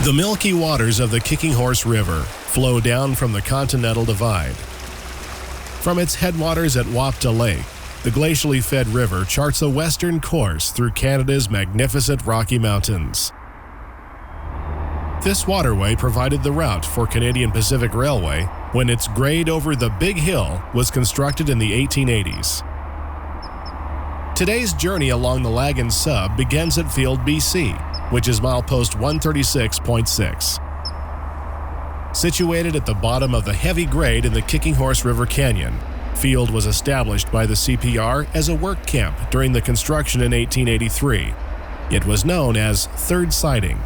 The milky waters of the Kicking Horse River flow down from the Continental Divide. From its headwaters at Wapta Lake, the glacially fed river charts a western course through Canada's magnificent Rocky Mountains. This waterway provided the route for Canadian Pacific Railway when its grade over the Big Hill was constructed in the 1880s. Today's journey along the Lagan Sub begins at Field, BC, which is milepost 136.6. Situated at the bottom of the heavy grade in the Kicking Horse River Canyon, Field was established by the CPR as a work camp during the construction in 1883. It was known as Third Siding.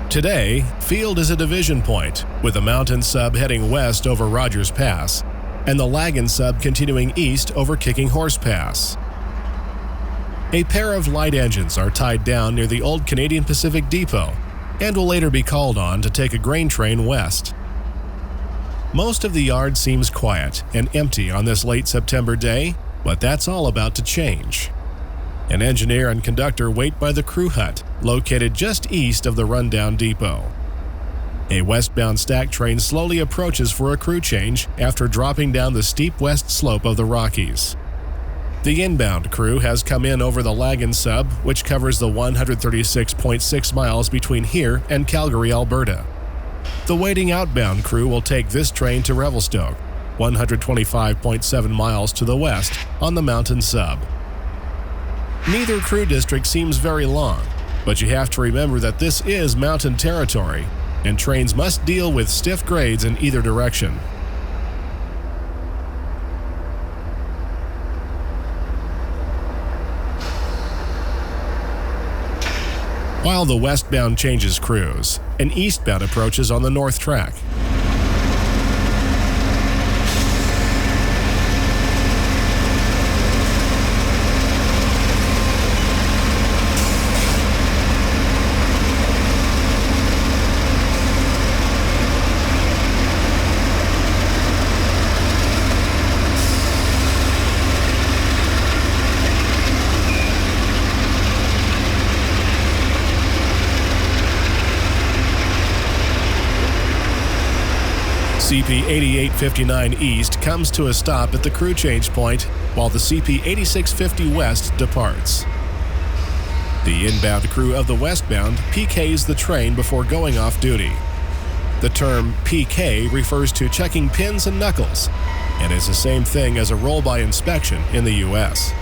Today, Field is a division point, with the mountain sub heading west over Rogers Pass and the Lagan sub continuing east over Kicking Horse Pass. A pair of light engines are tied down near the old Canadian Pacific Depot and will later be called on to take a grain train west. Most of the yard seems quiet and empty on this late September day, but that's all about to change. An engineer and conductor wait by the crew hut, located just east of the rundown depot. A westbound stack train slowly approaches for a crew change after dropping down the steep west slope of the Rockies. The inbound crew has come in over the Lagan Sub, which covers the 136.6 miles between here and Calgary, Alberta. The waiting outbound crew will take this train to Revelstoke, 125.7 miles to the west on the Mountain Sub. Neither crew district seems very long, but you have to remember that this is mountain territory, and trains must deal with stiff grades in either direction. While the westbound changes crews, an eastbound approaches on the north track. CP 8859 East comes to a stop at the crew change point, while the CP 8650 West departs. The inbound crew of the westbound PKs the train before going off duty. The term PK refers to checking pins and knuckles, and is the same thing as a roll-by inspection in the U.S.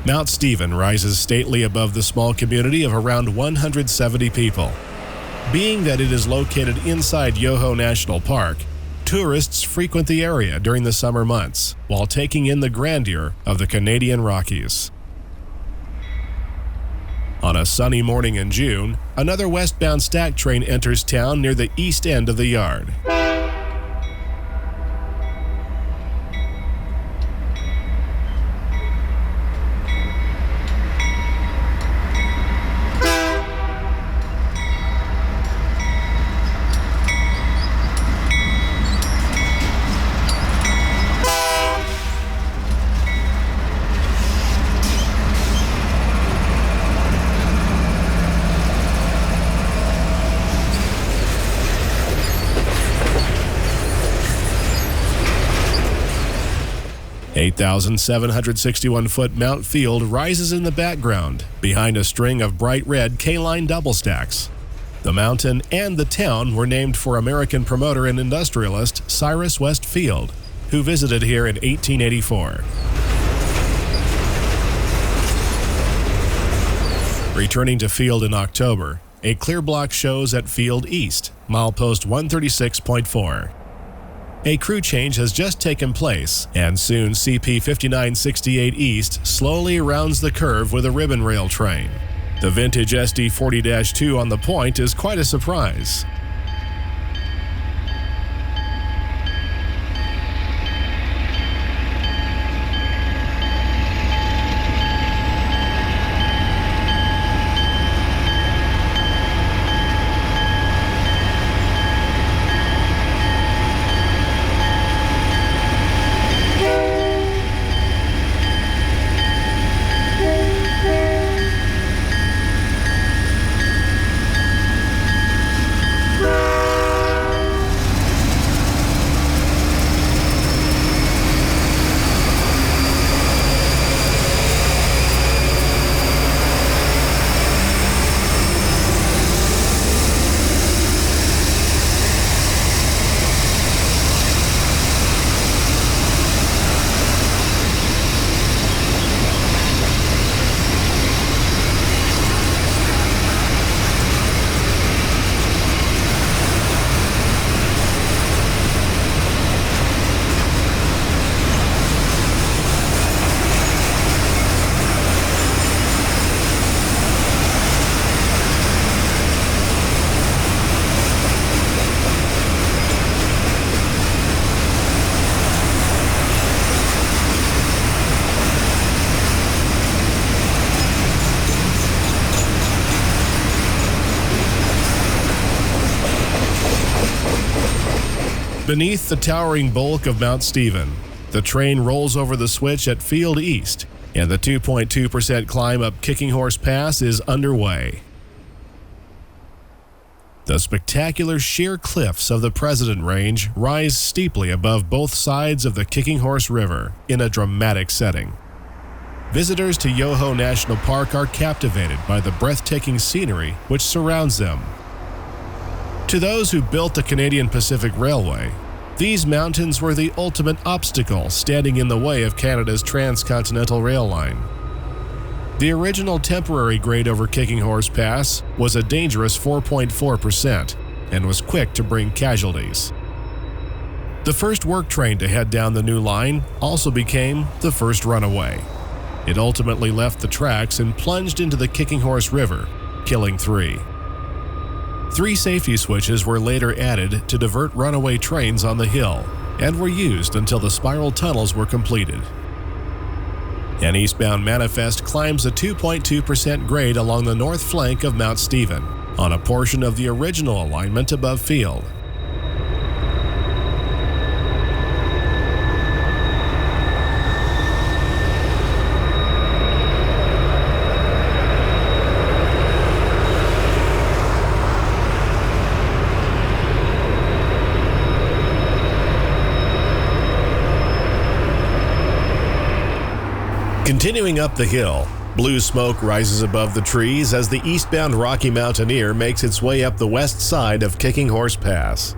Mount Stephen rises stately above the small community of around 170 people. Being that it is located inside Yoho National Park, tourists frequent the area during the summer months while taking in the grandeur of the Canadian Rockies. On a sunny morning in June, another westbound stack train enters town near the east end of the yard. The 8,761-foot Mount Field rises in the background, behind a string of bright red K-line double stacks. The mountain and the town were named for American promoter and industrialist Cyrus West Field, who visited here in 1884. Returning to field in October, a clear block shows at field east, milepost 136.4. A crew change has just taken place, and soon CP 5968 East slowly rounds the curve with a ribbon rail train. The vintage SD 40-2 on the point is quite a surprise. Beneath the towering bulk of Mount Stephen, the train rolls over the switch at Field East, and the 2.2% climb up Kicking Horse Pass is underway. The spectacular sheer cliffs of the President Range rise steeply above both sides of the Kicking Horse River in a dramatic setting. Visitors to Yoho National Park are captivated by the breathtaking scenery which surrounds them. To those who built the Canadian Pacific Railway, these mountains were the ultimate obstacle standing in the way of Canada's transcontinental rail line. The original temporary grade over Kicking Horse Pass was a dangerous 4.4% and was quick to bring casualties. The first work train to head down the new line also became the first runaway. It ultimately left the tracks and plunged into the Kicking Horse River, killing 3. 3 safety switches were later added to divert runaway trains on the hill and were used until the spiral tunnels were completed. An eastbound manifest climbs a 2.2% grade along the north flank of Mount Stephen on a portion of the original alignment above field. Continuing up the hill, blue smoke rises above the trees as the eastbound Rocky Mountaineer makes its way up the west side of Kicking Horse Pass.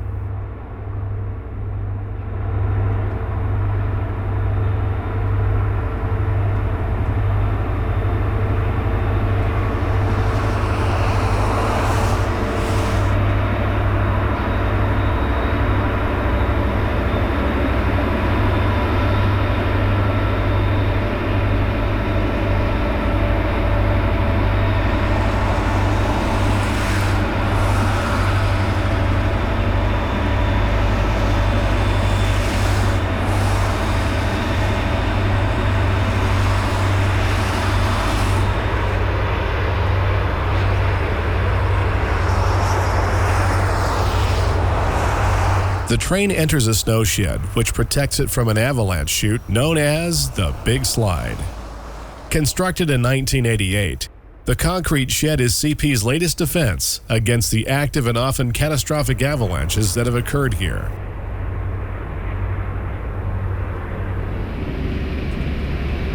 The train enters a snow shed, which protects it from an avalanche chute known as the Big Slide. Constructed in 1988, the concrete shed is CP's latest defense against the active and often catastrophic avalanches that have occurred here.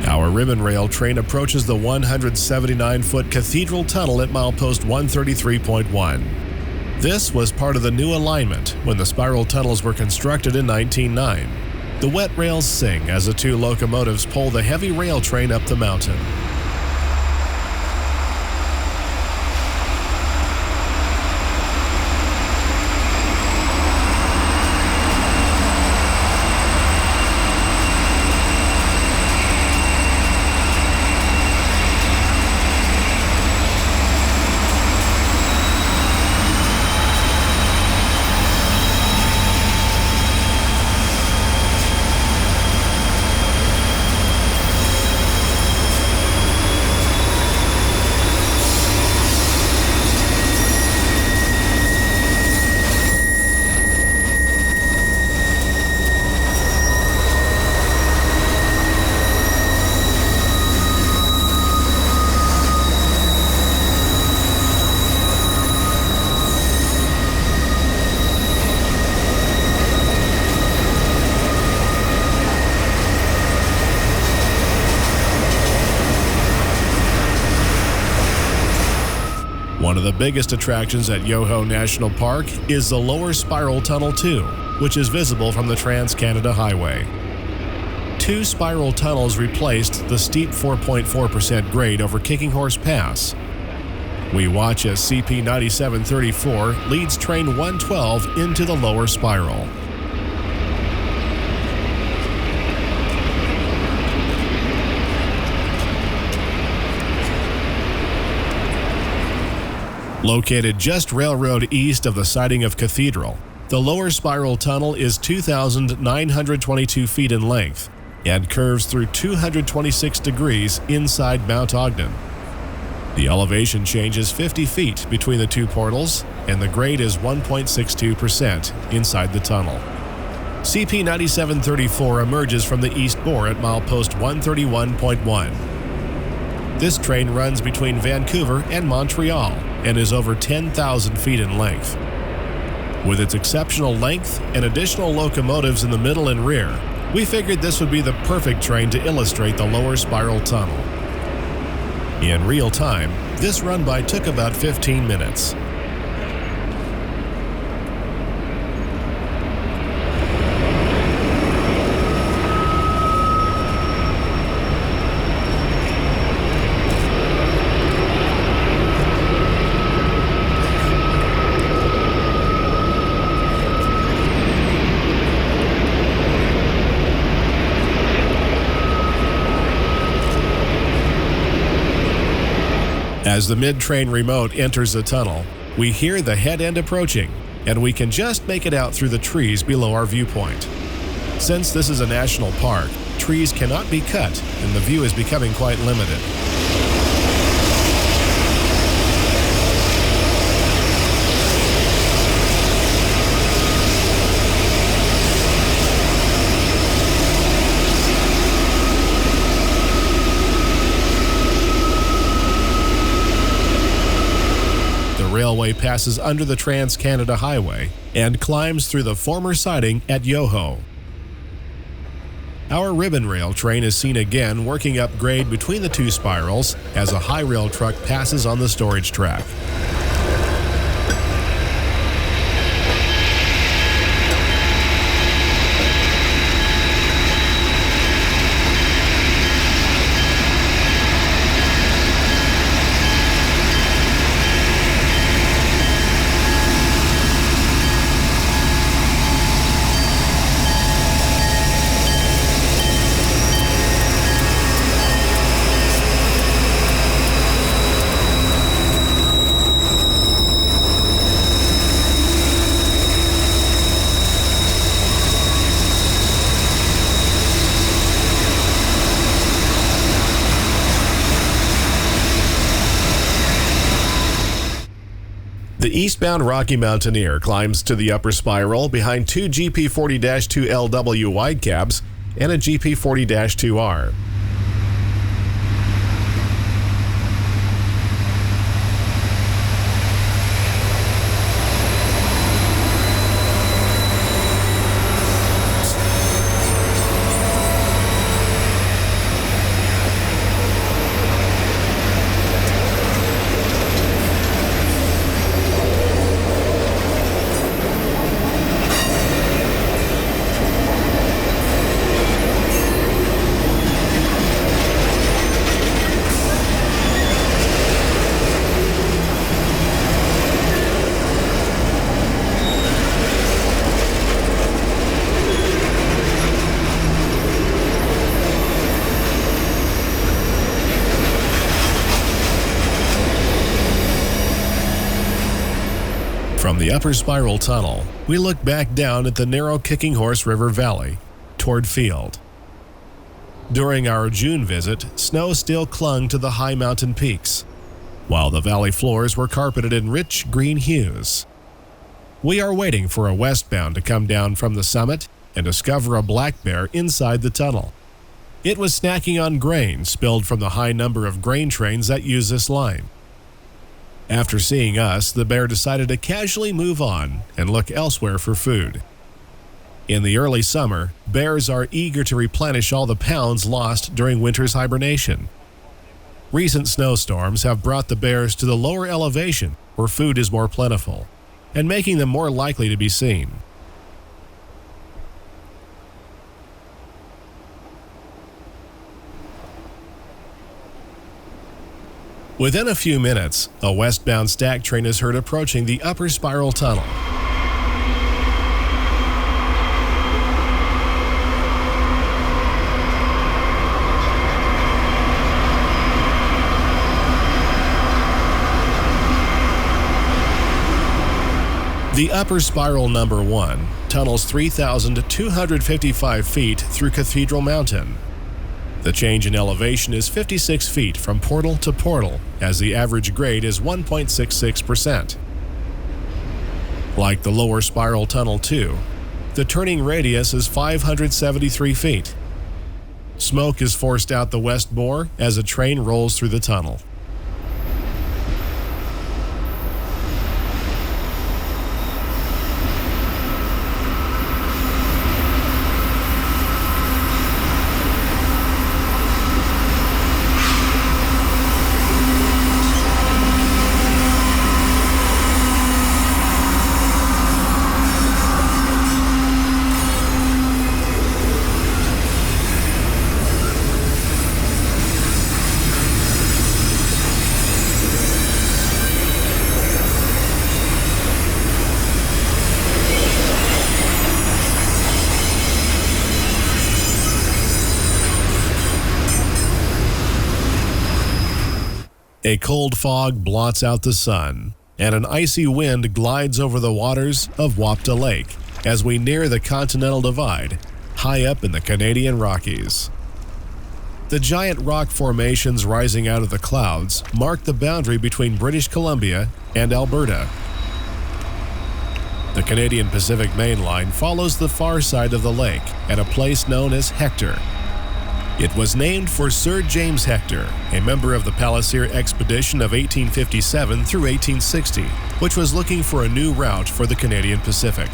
Our ribbon rail train approaches the 179-foot Cathedral Tunnel at milepost 133.1. This was part of the new alignment when the spiral tunnels were constructed in 1909, The wet rails sing as the two locomotives pull the heavy rail train up the mountain. One of the biggest attractions at Yoho National Park is the Lower Spiral Tunnel 2, which is visible from the Trans-Canada Highway. Two spiral tunnels replaced the steep 4.4% grade over Kicking Horse Pass. We watch as CP 9734 leads Train 112 into the lower spiral. Located just railroad east of the siding of Cathedral, the Lower Spiral Tunnel is 2,922 feet in length and curves through 226 degrees inside Mount Ogden. The elevation changes 50 feet between the two portals, and the grade is 1.62% inside the tunnel. CP 9734 emerges from the east bore at milepost 131.1. This train runs between Vancouver and Montreal and is over 10,000 feet in length. With its exceptional length and additional locomotives in the middle and rear, we figured this would be the perfect train to illustrate the Lower Spiral Tunnel. In real time, this run-by took about 15 minutes. As the mid-train remote enters the tunnel, we hear the head end approaching, and we can just make it out through the trees below our viewpoint. Since this is a national park, trees cannot be cut, and the view is becoming quite limited. The railway passes under the Trans-Canada Highway and climbs through the former siding at Yoho. Our ribbon rail train is seen again working up grade between the two spirals as a high rail truck passes on the storage track. The eastbound Rocky Mountaineer climbs to the upper spiral behind two GP40-2LW wide cabs and a GP40-2R. the upper spiral tunnel, we look back down at the narrow Kicking Horse River Valley toward Field. During our June visit, snow still clung to the high mountain peaks, while the valley floors were carpeted in rich green hues. We are waiting for a westbound to come down from the summit and discover a black bear inside the tunnel. It was snacking on grain spilled from the high number of grain trains that use this line. After seeing us, the bear decided to casually move on and look elsewhere for food. In the early summer, bears are eager to replenish all the pounds lost during winter's hibernation. Recent snowstorms have brought the bears to the lower elevation where food is more plentiful, and making them more likely to be seen. Within a few minutes, a westbound stack train is heard approaching the upper spiral tunnel. The upper spiral number 1 tunnels 3,255 feet through Cathedral Mountain. The change in elevation is 56 feet from portal to portal, as the average grade is 1.66%. Like the lower spiral tunnel 2, the turning radius is 573 feet. Smoke is forced out the west bore as a train rolls through the tunnel. A cold fog blots out the sun, and an icy wind glides over the waters of Wapta Lake as we near the Continental Divide, high up in the Canadian Rockies. The giant rock formations rising out of the clouds mark the boundary between British Columbia and Alberta. The Canadian Pacific Main Line follows the far side of the lake at a place known as Hector. It was named for Sir James Hector, a member of the Palliser expedition of 1857 through 1860, which was looking for a new route for the Canadian Pacific.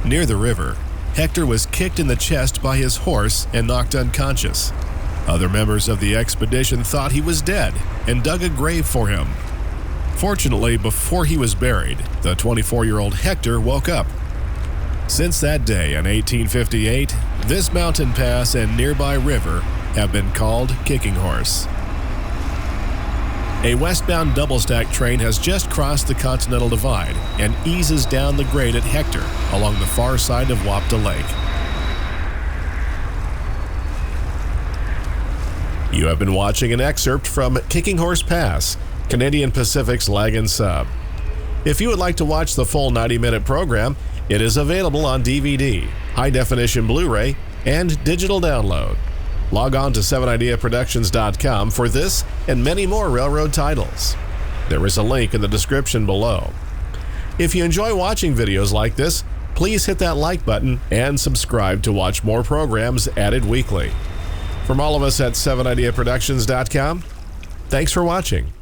Near the river, Hector was kicked in the chest by his horse and knocked unconscious. Other members of the expedition thought he was dead and dug a grave for him. Fortunately, before he was buried, the 24-year-old Hector woke up. Since that day in 1858, this mountain pass and nearby river have been called Kicking Horse. A westbound double-stack train has just crossed the Continental Divide and eases down the grade at Hector along the far side of Wapta Lake. You have been watching an excerpt from Kicking Horse Pass, Canadian Pacific's Lagan Sub. If you would like to watch the full 90-minute program, it is available on DVD, high-definition Blu-ray, and digital download. Log on to 7ideaproductions.com for this and many more railroad titles. There is a link in the description below. If you enjoy watching videos like this, please hit that like button and subscribe to watch more programs added weekly. From all of us at 7ideaproductions.com, thanks for watching.